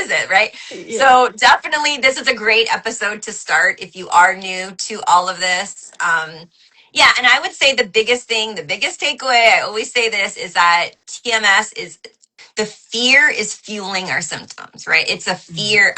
is it, right? Yeah. So definitely this is a great episode to start if you are new to all of this. Yeah, and I would say the biggest thing, the biggest takeaway, I always say this, is that TMS is the fear is fueling our symptoms, right? It's a fear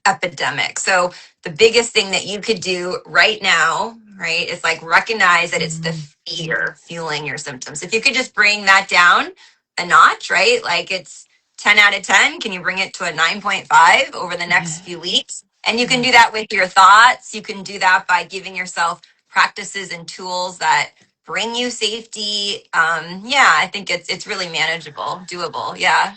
epidemic. So the biggest thing that you could do right now, right, is like recognize that it's the fear fueling your symptoms. If you could just bring that down a notch, right? Like it's 10 out of 10. Can you bring it to a 9.5 over the next few weeks? And you can do that with your thoughts. You can do that by giving yourself practices and tools that bring you safety. Yeah, I think it's really manageable, doable. Yeah.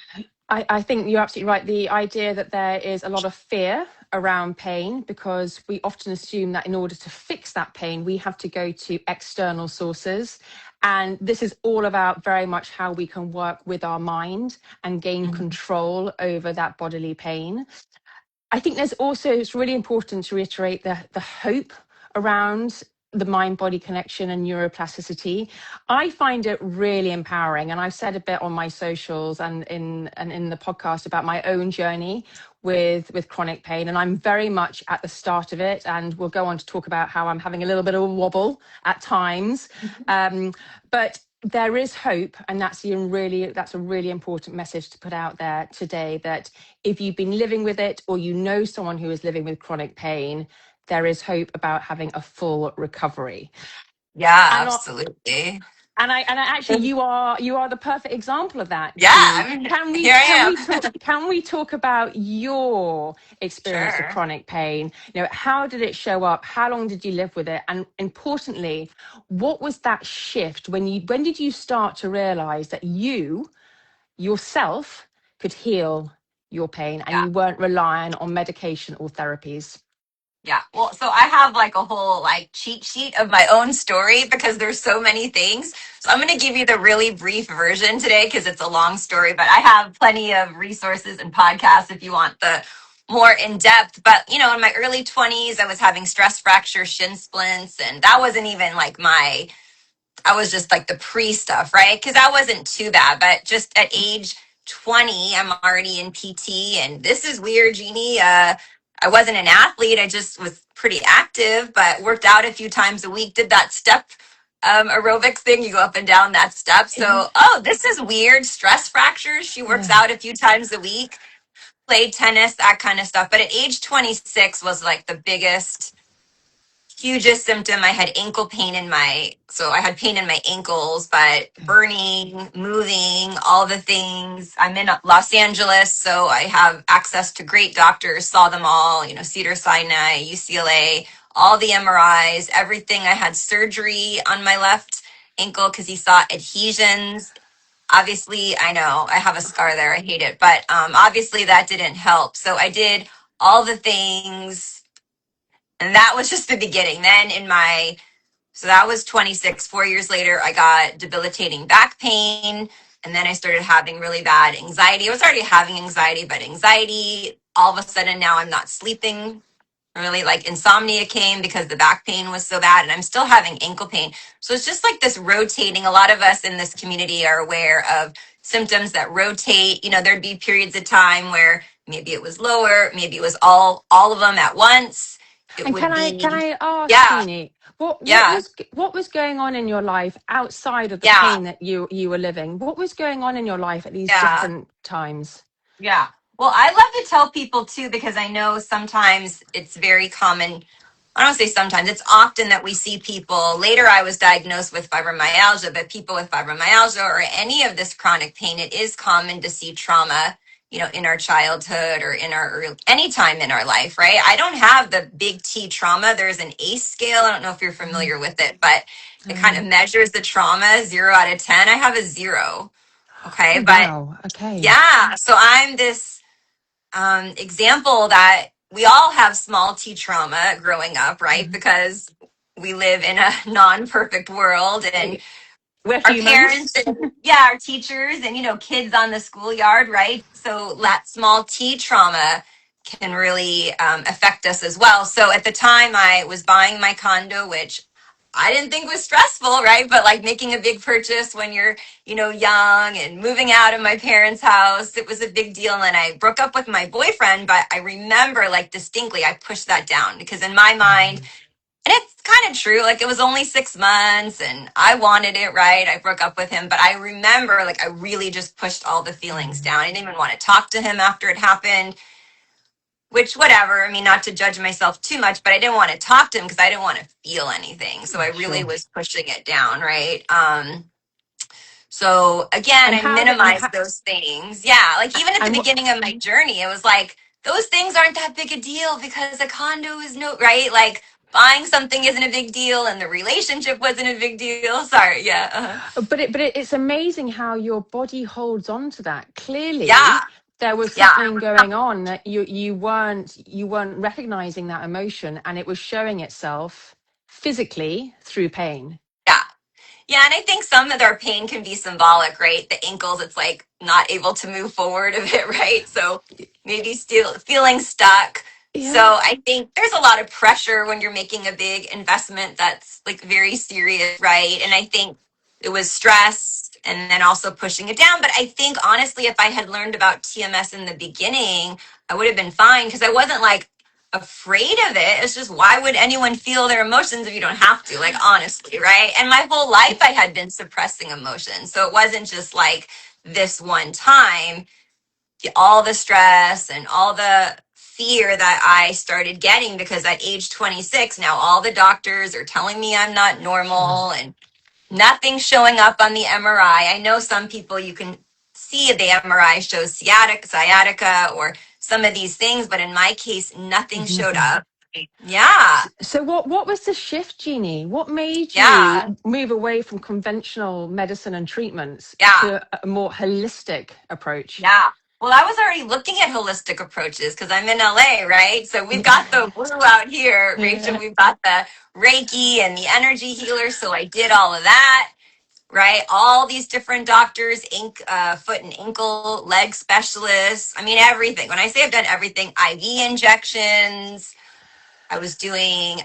I think you're absolutely right. The idea that there is a lot of fear around pain, because we often assume that in order to fix that pain, we have to go to external sources. And this is all about very much how we can work with our mind and gain control over that bodily pain. I think there's also, it's really important to reiterate the hope around the mind body connection and neuroplasticity. I find it really empowering. And I've said a bit on my socials and in the podcast about my own journey with chronic pain. And I'm very much at the start of it. And we'll go on to talk about how I'm having a little bit of a wobble at times. But there is hope, and that's a really important message to put out there today, that if you've been living with it or you know someone who is living with chronic pain, there is hope about having a full recovery. Yeah, And absolutely. I actually, you are the perfect example of that, Yeah, Jeannie. I mean, Can we here I can am. we talk can we talk about your experience of Sure. chronic pain? You know, how did it show up? How long did you live with it? And importantly, what was that shift when did you start to realize that you yourself could heal your pain and Yeah. you weren't relying on medication or therapies? Yeah. Well, so I have like a whole like cheat sheet of my own story because there's so many things. So I'm going to give you the really brief version today because it's a long story, but I have plenty of resources and podcasts if you want the more in depth. But, you know, in my early 20s, I was having stress fractures, shin splints, and that wasn't even like I was just like the pre stuff, right? Because that wasn't too bad. But just at age 20, I'm already in PT. And this is weird, Jeannie. I wasn't an athlete. I just was pretty active, but worked out a few times a week, did that step aerobics thing. You go up and down that step. So, oh, this is weird. Stress fractures. She works Yeah. out a few times a week, played tennis, that kind of stuff. But at age 26 was like the biggest hugest symptom. I had ankle pain so I had pain in my ankles, but burning, moving, all the things. I'm in Los Angeles, so I have access to great doctors, saw them all, you know, Cedars-Sinai, UCLA, all the MRIs, everything. I had surgery on my left ankle because he saw adhesions. Obviously, I know I have a scar there. I hate it, but obviously that didn't help. So I did all the things, and that was just the beginning. So that was 26. 4 years later, I got debilitating back pain. And then I started having really bad anxiety. I was already having anxiety, but anxiety, all of a sudden now I'm not sleeping. Really, like insomnia came because the back pain was so bad, and I'm still having ankle pain. So it's just like this rotating. A lot of us in this community are aware of symptoms that rotate. You know, there'd be periods of time where maybe it was lower, maybe it was all of them at once. It And would can be, I ask, yeah, Jeannie, yeah, what was going on in your life outside of the yeah, pain that you were living? What was going on in your life at these yeah. different times? Yeah. Well, I love to tell people too, because I know sometimes it's very common. I don't say sometimes, it's often that we see people. Later, I was diagnosed with fibromyalgia, but people with fibromyalgia or any of this chronic pain, it is common to see trauma, you know, in our childhood or in our early, any time in our life, right? I don't have the big T trauma. There's an ACE scale. I don't know if you're familiar with it, but it kind of measures the trauma 0 out of 10. I have a 0. Okay. Oh, But wow. Okay. yeah, so I'm this example that we all have small T trauma growing up, right? Because we live in a non-perfect world, and We're our humans. parents and yeah, our teachers and, you know, kids on the schoolyard, right? So that small T trauma can really affect us as well. So at the time I was buying my condo, which I didn't think was stressful, right? But like making a big purchase when you're, young and moving out of my parents' house, it was a big deal. And then I broke up with my boyfriend, but I remember like distinctly, I pushed that down because in my mind, and it's kind of true, like it was only 6 months and I wanted it, right? I broke up with him, but I remember like I really just pushed all the feelings down. I didn't even want to talk to him after it happened. Which, whatever, I mean, not to judge myself too much, but I didn't want to talk to him because I didn't want to feel anything. So I really Sure. was pushing it down, right? So again, And I how did and minimized how, those things. Yeah, like even at the and what beginning of my journey, it was like, those things aren't that big a deal because a condo is no, right? Like buying something isn't a big deal and the relationship wasn't a big deal. Sorry, yeah. it's amazing how your body holds on to that. Yeah, Clearly there was yeah, something going on that you weren't recognizing that emotion, and it was showing itself physically through pain. yeah. Yeah, and I think some of their pain can be symbolic, right? The ankles, it's like not able to move forward a bit, right? So maybe still feeling stuck. So Yeah. I think there's a lot of pressure when you're making a big investment that's like very serious, right? And I think it was stress and then also pushing it down. But I think honestly, if I had learned about TMS in the beginning, I would have been fine because I wasn't like afraid of it. It's just why would anyone feel their emotions if you don't have to? Like honestly, right? And my whole life I had been suppressing emotions. So it wasn't just like this one time, all the stress and all the fear that I started getting because at age 26 now all the doctors are telling me I'm not Sure. normal and nothing showing up on the MRI. I know some people you can see the MRI shows sciatica or some of these things, but in my case, nothing There's showed nothing. up. Yeah, So what was the shift, Jeannie? What made you yeah, move away from conventional medicine and treatments yeah, to a more holistic approach? yeah. Well, I was already looking at holistic approaches because I'm in LA, right? So we've got Yeah. the woo out here, Rachel. Yeah. We've got the Reiki and the energy healers. So I did all of that. Right? All these different doctors, foot and ankle, leg specialists. I mean, everything. When I say I've done everything, IV injections, I was doing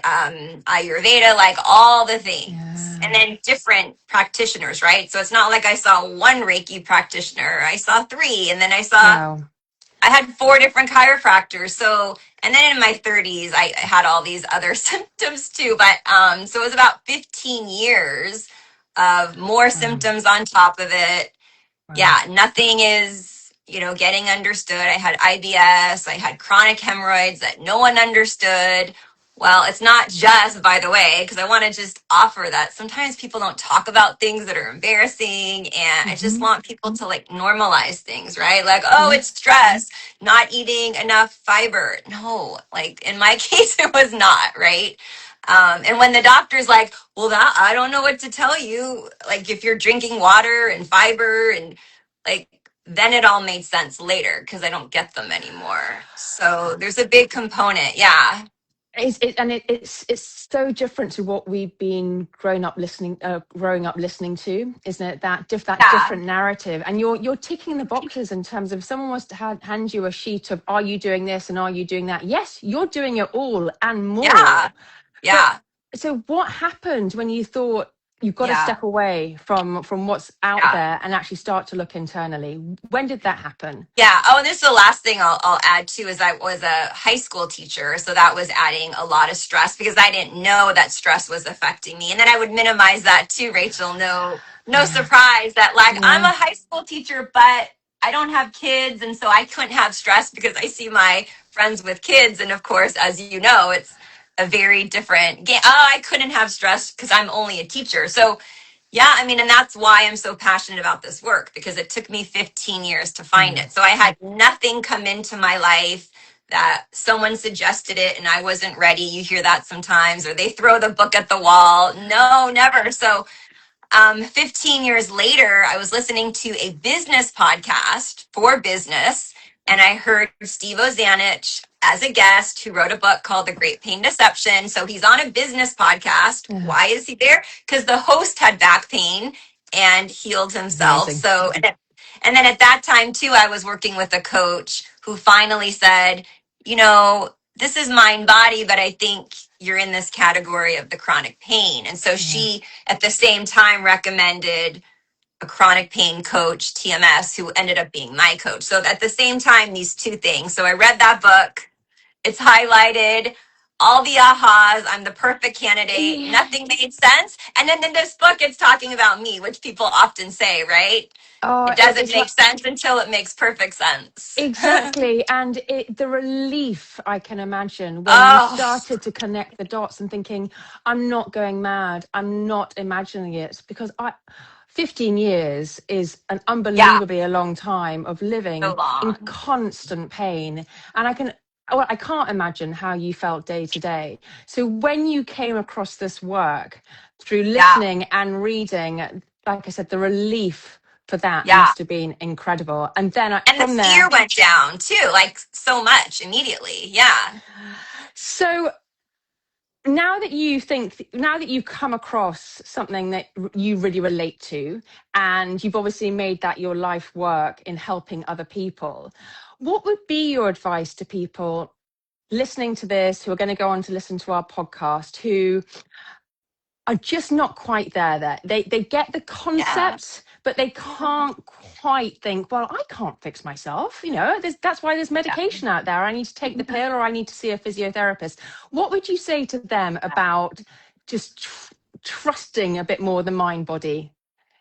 Ayurveda, like all the things. And Yeah. then different practitioners, right? So it's not like I saw one Reiki practitioner. I saw three. And then Wow. I had four different chiropractors. So, and then in my 30s, I had all these other symptoms too. But so it was about 15 years of more Wow. symptoms on top of it. Wow. Yeah, nothing is, getting understood. I had IBS, I had chronic hemorrhoids that no one understood. Well, it's not just, by the way, because I want to just offer that sometimes people don't talk about things that are embarrassing, and I just Hmm. want people to like normalize things, right? Like, oh, Yeah. it's stress, not eating enough fiber. No, like in my case, it was not, right? And when the doctor's like, well, that I don't know what to tell you. Like, if you're drinking water and fiber and like then it all made sense later because I don't get them anymore. So there's a big component. Yeah. It's so different to what we've been growing up listening to, isn't it? That Yeah. different narrative, and you're ticking the boxes in terms of if someone was to hand you a sheet of are you doing this and are you doing that? Yes, you're doing it all and Yeah. more. But Yeah. so what happened when you thought you've got to Yeah. step away from what's out Yeah. there and actually start to look internally? When did that happen? Yeah. Oh, and this is the last thing I'll add too is I was a high school teacher. So that was adding a lot of stress because I didn't know that stress was affecting me. And then I would minimize that too, Rachel. No Yeah. surprise that like I'm Yeah. a high school teacher, but I don't have kids. And so I couldn't have stress because I see my friends with kids. And of course, as you know, it's a very different game. Oh, I couldn't have stress because I'm only a teacher. So yeah, I mean, and that's why I'm so passionate about this work because it took me 15 years to find Mm. it. So I had nothing come into my life that someone suggested it and I wasn't ready. You hear that sometimes, or they throw the book at the wall. No, never. So 15 years later, I was listening to a business podcast for business, and I heard Steve Ozanich as a guest who wrote a book called The Great Pain Deception. So he's on a business podcast. Yeah. Why is he there? Because the host had back pain and healed himself. Amazing. So, and then at that time, too, I was working with a coach who finally said, this is mind body, but I think you're in this category of the chronic pain. And so she, at the same time, recommended a chronic pain coach, TMS, who ended up being my coach. So at the same time, these two things. So I read that book. It's highlighted. All the ahas. I'm the perfect candidate. Yeah. Nothing made sense. And then in this book, it's talking about me, which people often say, right? Oh, It doesn't it's make like sense until it makes perfect sense. exactly. And the relief I can imagine when you Oh, started to connect the dots and thinking, I'm not going mad. I'm not imagining it because 15 years is an yeah, unbelievably a long time of so living in long. constant pain. And well, I can't imagine how you felt day to day. So when you came across this work through Yeah, listening and reading, like I said, the relief for that yeah. must have been incredible. And then And the from fear there, went down too, like so much immediately. Yeah. so now that you've come across something that you really relate to, and you've obviously made that your life work in helping other people, what would be your advice to people listening to this who are going to go on to listen to our podcast who are just not quite there? They get the Yeah. concept, but they can't quite think, well, I can't fix myself. That's why there's Yeah. medication out there. I need to take the pill or I need to see a physiotherapist. What would you say to them about just trusting a bit more the mind body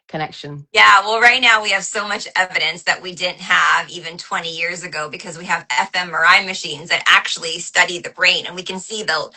connection? Yeah, well, right now we have so much evidence that we didn't have even 20 years ago because we have fMRI machines that actually study the brain, and we can see the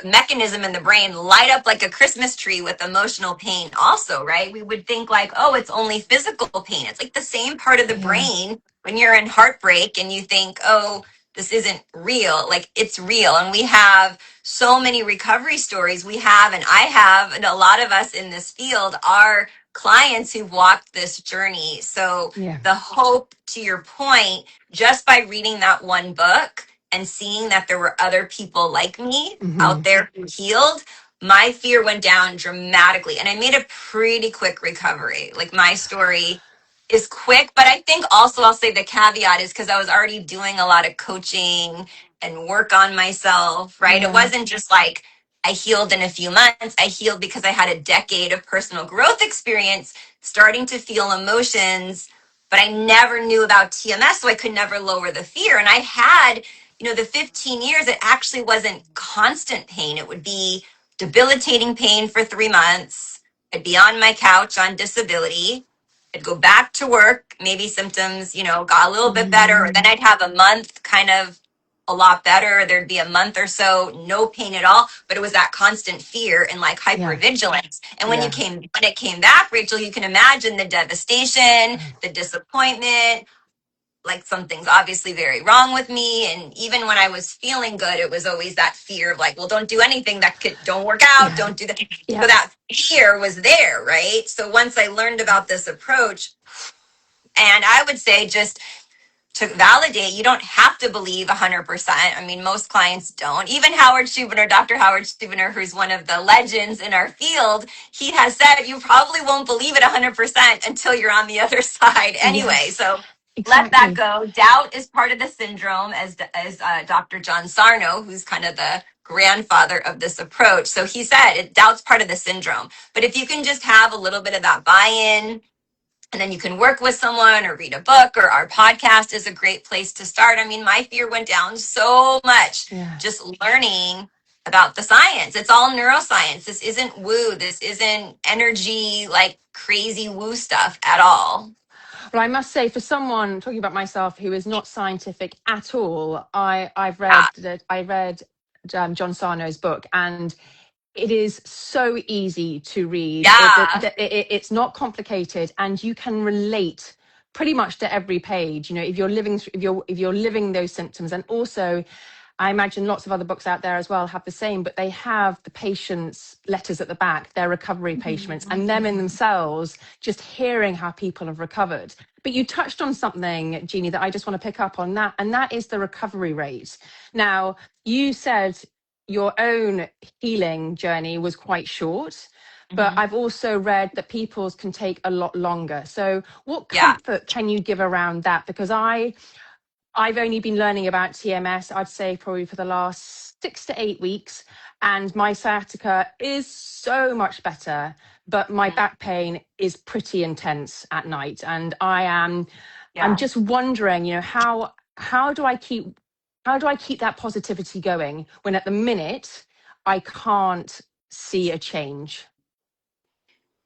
mechanism in the brain light up like a Christmas tree with emotional pain also, right? We would think like, oh, it's only physical pain. It's like the same part of the Yeah. brain when you're in heartbreak and you think, oh, this isn't real. Like it's real. And we have so many recovery stories. We have, and I have, and a lot of us in this field are clients who've walked this journey. So Yeah. the hope, to your point, just by reading that one book and seeing that there were other people like me Hmm. out there who healed, my fear went down dramatically. And I made a pretty quick recovery. Like my story is quick, but I think also I'll say the caveat is because I was already doing a lot of coaching and work on myself, right? It Yeah. wasn't just like I healed in a few months. I healed because I had a decade of personal growth experience starting to feel emotions, but I never knew about TMS, so I could never lower the fear. And I had, the 15 years, it actually wasn't constant pain. It would be debilitating pain for 3 months. I'd be on my couch on disability. I'd go back to work, maybe symptoms, got a little bit better, or then I'd have a month kind of a lot better. There'd be a month or so, no pain at all, but it was that constant fear and like Yeah. hypervigilance. And Yeah. when it came back, Rachel, you can imagine the devastation, the disappointment, like something's obviously very wrong with me. And even when I was feeling good, it was always that fear of like, well, don't do anything don't work out, Yeah. don't do that. So Yeah. that fear was there, right? So once I learned about this approach, and I would say just to validate, you don't have to believe 100%. I mean, most clients don't. Even Dr. Howard Schubiner, who's one of the legends in our field, he has said you probably won't believe it 100% until you're on the other side anyway. Yes. So let that Exactly. go. Doubt is part of the syndrome, as Dr. John Sarno, who's kind of the grandfather of this approach. So he said doubt's part of the syndrome. But if you can just have a little bit of that buy-in, and then you can work with someone or read a book, or our podcast is a great place to start. I mean, my fear went down so much Yeah. just learning about the science. It's all neuroscience. This isn't woo. This isn't energy, like crazy woo stuff at all. Well, I must say, for someone talking about myself who is not scientific at all, Yeah. I read John Sarno's book, and it is so easy to read. Yeah. It's not complicated, and you can relate pretty much to every page. If you're if you're living those symptoms, and also I imagine lots of other books out there as well have the same, but they have the patients' letters at the back, their recovery patients, and them in themselves, just hearing how people have recovered. But you touched on something, Jeannie, that I just want to pick up on that, and that is the recovery rate. Now, you said your own healing journey was quite short, but Mhm. I've also read that people's can take a lot longer. So, what Yeah. comfort can you give around that? Because I've only been learning about TMS, I'd say probably for the last 6 to 8 weeks. And my sciatica is so much better, but my Mhm. back pain is pretty intense at night. And I'm Yeah. just wondering, how do I keep that positivity going when at the minute I can't see a change?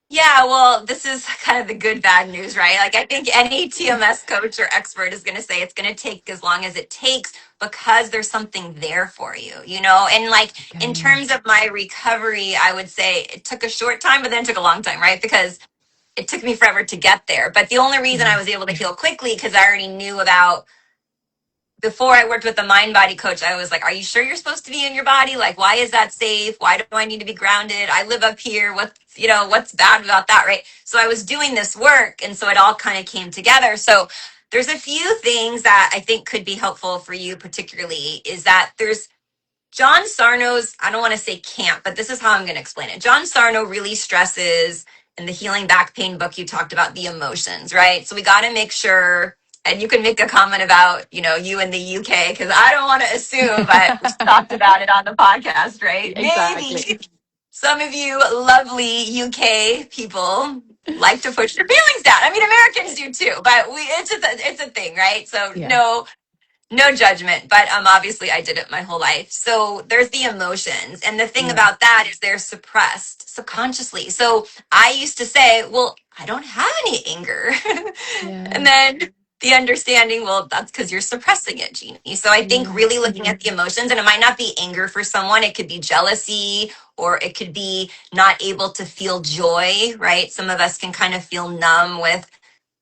Yeah, well, this is kind of the good bad news, right? Like, I think any TMS coach or expert is going to say it's going to take as long as it takes because there's something there for you, you know? And like, in Okay. terms of my recovery, I would say it took a short time, but then it took a long time, right? Because it took me forever to get there. But the only reason I Yeah. was able to heal quickly because I already knew about before I worked with the mind body coach, I was like, are you sure you're supposed to be in your body? Like, why is that safe? Why do I need to be grounded? I live up here. What's bad about that? Right. So I was doing this work. And so it all kind of came together. So there's a few things that I think could be helpful for you, particularly is that there's John Sarno's, I don't want to say camp, but this is how I'm going to explain it. John Sarno really stresses in the Healing Back Pain book, you talked about the emotions, right? So we got to make sure, and you can make a comment about, you in the UK, because I don't want to assume, but we talked about it on the podcast, right? Exactly. Maybe some of you lovely UK people like to push your feelings down. I mean, Americans do too, but it's a thing, right? So Yeah. no judgment, but obviously I did it my whole life. So there's the emotions, and the thing Yeah. about that is they're suppressed subconsciously. So I used to say, well, I don't have any anger. And Yeah. then the understanding, well, that's because you're suppressing it, Jeannie. So I think Yeah. really looking at the emotions, and it might not be anger for someone, it could be jealousy, or it could be not able to feel joy, right? Some of us can kind of feel numb with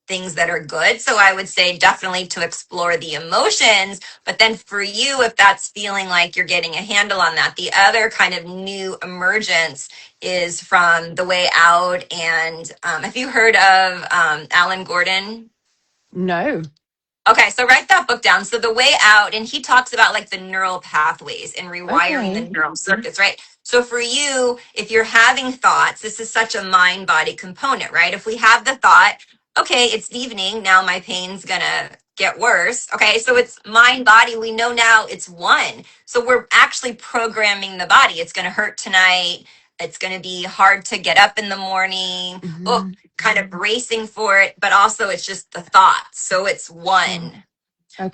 things that are good. So I would say definitely to explore the emotions. But then for you, if that's feeling like you're getting a handle on that, the other kind of new emergence is from The Way Out. And have you heard of Alan Gordon? No. Okay, so write that book down. So The Way Out, and he talks about like the neural pathways and rewiring the Okay. neural circuits, right? So for you, if you're having thoughts, this is such a mind body component, right? If we have the thought, okay, it's evening, now my pain's gonna get worse. Okay, so it's mind body. We know now it's one. So we're actually programming the body. It's gonna hurt tonight. It's gonna be hard to get up in the morning. Oh, Hmm. kind of bracing for it, but also it's just the thoughts. So it's Sure. one.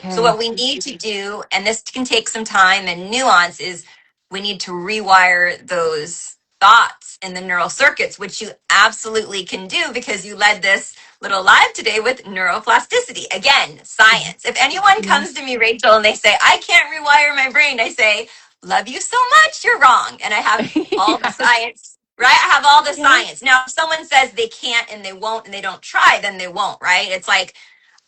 So Okay. what we need to do, and this can take some time and nuance, is we need to rewire those thoughts in the neural circuits, which you absolutely can do because you led this little live today with neuroplasticity. Again, Mhm. science. If anyone Yeah. comes to me, Rachel, and they say, I can't rewire my brain, I say, love you so much, you're wrong. And I have all the Yes. science, right? I have all the Yeah. science. Now, if someone says they can't and they won't and they don't try, then they won't, right? It's like,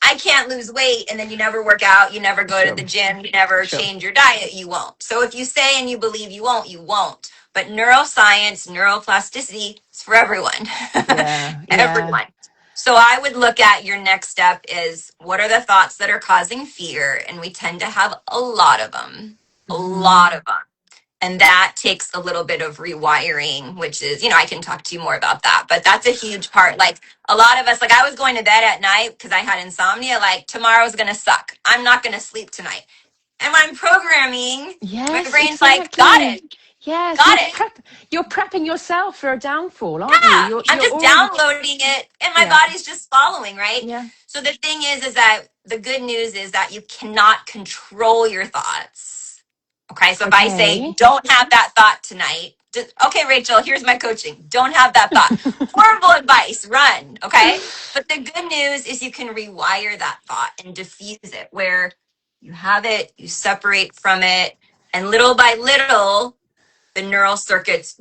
I can't lose weight, and then you never work out, you never go to Sure. the gym, you never Sure. change your diet, you won't. So if you say and you believe you won't, you won't. But neuroscience, neuroplasticity is for everyone. Yeah. Yeah. Everyone. So I would look at your next step is what are the thoughts that are causing fear? And we tend to have a lot of them. A Hmm. lot of them. And that takes a little bit of rewiring, which is, I can talk to you more about that, but that's a huge part. Like a lot of us, like I was going to bed at night because I had insomnia, like tomorrow's going to suck. I'm not going to sleep tonight. And when I'm programming, my Yes, brain's like, got exactly. it, Yes, got it. you're prepping yourself for a downfall, aren't you? Yeah, I'm You're just already. downloading it and my Yeah. body's just following, right? Yeah. So the thing is that the good news is that you cannot control your thoughts. Okay, so if I say, Okay. don't have that thought tonight, okay, Rachel, here's my coaching. Don't have that thought. Horrible advice, run, okay? But the good news is you can rewire that thought and diffuse it where you have it, you separate from it, and little by little, the neural circuits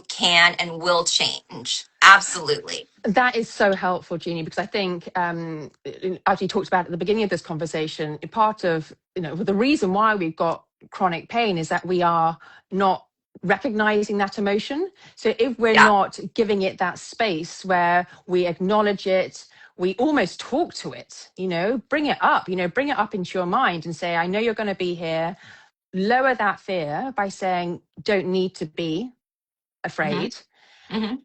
can, and will change. Absolutely. That is so helpful, Jeannie, because I think, as you talked about at the beginning of this conversation, part of the reason why we've got chronic pain is that we are not recognizing that emotion. So if we're Yeah. not giving it that space where we acknowledge it, we almost talk to it, bring it up into your mind and say, I know you're going to be here. Lower that fear by saying, don't need to be Hmm. afraid. Hmm.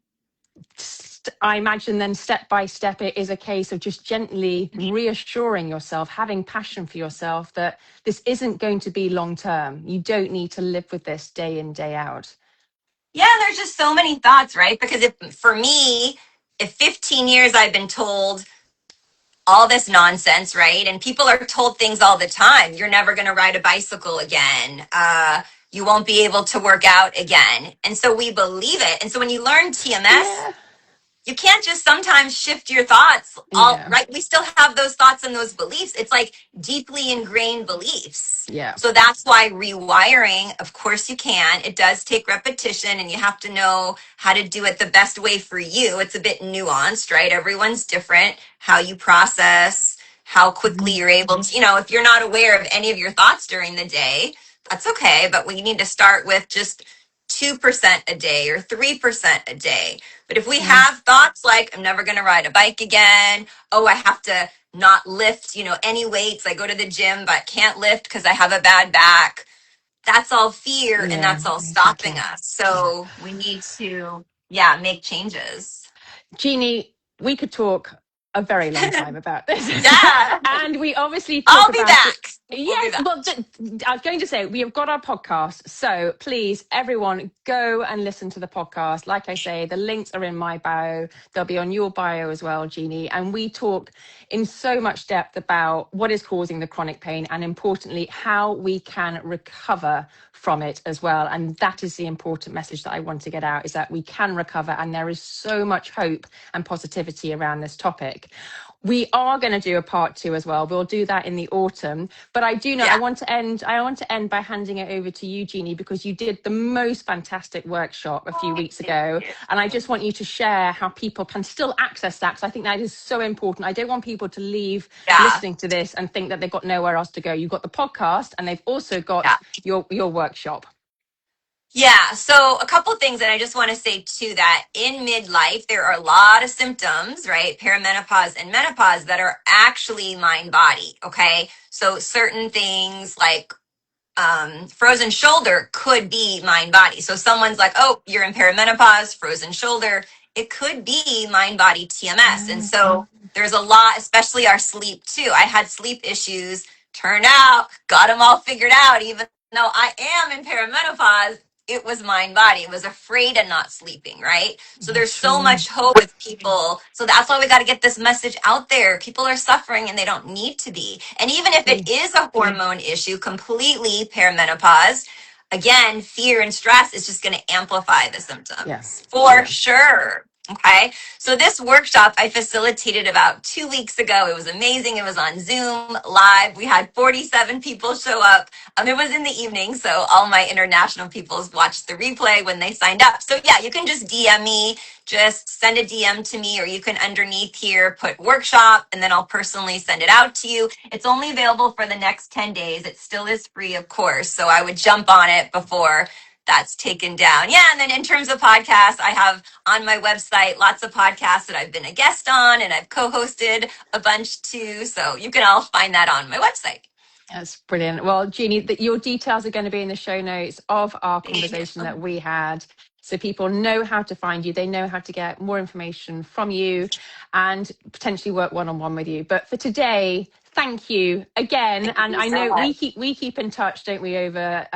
I imagine then step by step, it is a case of just gently reassuring yourself, having passion for yourself that this isn't going to be long term. You don't need to live with this day in, day out. Yeah, there's just so many thoughts, right? Because if for me, if 15 years I've been told all this nonsense, right? And people are told things all the time. You're never going to ride a bicycle again. You won't be able to work out again. And so we believe it. And so when you learn TMS, Yeah. you can't just sometimes shift your thoughts all Yeah. right. We still have those thoughts and those beliefs. It's like deeply ingrained beliefs. Yeah. So that's why rewiring, of course you can. It does take repetition and you have to know how to do it the best way for you. It's a bit nuanced, right? Everyone's different. How you process, how quickly you're able to, if you're not aware of any of your thoughts during the day, that's okay. But we need to start with just 2% a day or 3% a day. But if we Mm. have thoughts like, I'm never going to ride a bike again, oh, I have to not lift, any weights, I go to the gym but can't lift because I have a bad back, that's all fear and Yeah, that's all stopping exactly. us. Yeah. So we need to, yeah, make changes. Jeannie, we could talk a very long time about this. Yeah, And we obviously talk I'll be about it. back. We'll be Yes, back. well, I was going to say, we have got our podcast. So please, everyone, go and listen to the podcast. Like I say, the links are in my bio. They'll be on your bio as well, Jeannie. And we talk in so much depth about what is causing the chronic pain and, importantly, how we can recover from it as well. And that is the important message that I want to get out, is that we can recover, and there is so much hope and positivity around this topic. We are going to do a part 2 as well. We'll do that in the autumn. But I do know Yeah. I want to end by handing it over to you, Jeannie, because you did the most fantastic workshop a few weeks ago. And I just want you to share how people can still access that, because I think that is so important. I don't want people to leave Yeah. listening to this and think that they've got nowhere else to go. You've got the podcast and they've also got Yeah. your workshop. Yeah, so a couple things, and I just want to say too that in midlife, there are a lot of symptoms, right? Perimenopause and menopause that are actually mind body, okay? So certain things like frozen shoulder could be mind body. So someone's like, oh, you're in perimenopause, frozen shoulder. It could be mind body TMS. And so there's a lot, especially our sleep too. I had sleep issues, turned out, got them all figured out, even though I am in perimenopause. It was mind body. It was afraid of not sleeping, right? So Yeah, there's so sure. much hope with people. So that's why we got to get this message out there. People are suffering and they don't need to be. And even if it is a hormone issue, completely perimenopause, again, fear and stress is just going to amplify the Yeah. symptoms for Yeah. sure. Okay. So this workshop I facilitated about 2 weeks ago. It was amazing. It was on Zoom live. We had 47 people show up. It was in the evening, so all my international peoples watched the replay when they signed up. So yeah, you can just DM me, just send a DM to me, or you can underneath here put workshop, and then I'll personally send it out to you. It's only available for the next 10 days. It still is free, of course, so I would jump on it before that's taken down. Yeah, and then in terms of podcasts, I have on my website lots of podcasts that I've been a guest on, and I've co-hosted a bunch too, so you can all find that on my website. That's brilliant. Well, Jeannie, your details are going to be in the show notes of our conversation that we had. So people know how to find you. They know how to get more information from you and potentially work one-on-one with you. But for today, thank you again. Thank And you I so know much. we keep in touch, don't we, over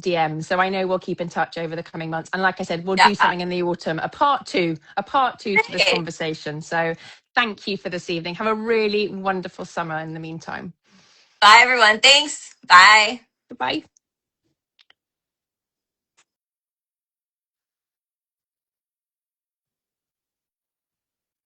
DM. So I know we'll keep in touch over the coming months. And like I said, we'll Yeah. do something in the autumn, a part two to this Great. conversation. So thank you for this evening. Have a really wonderful summer in the meantime. Bye, everyone. Thanks. Bye. Goodbye.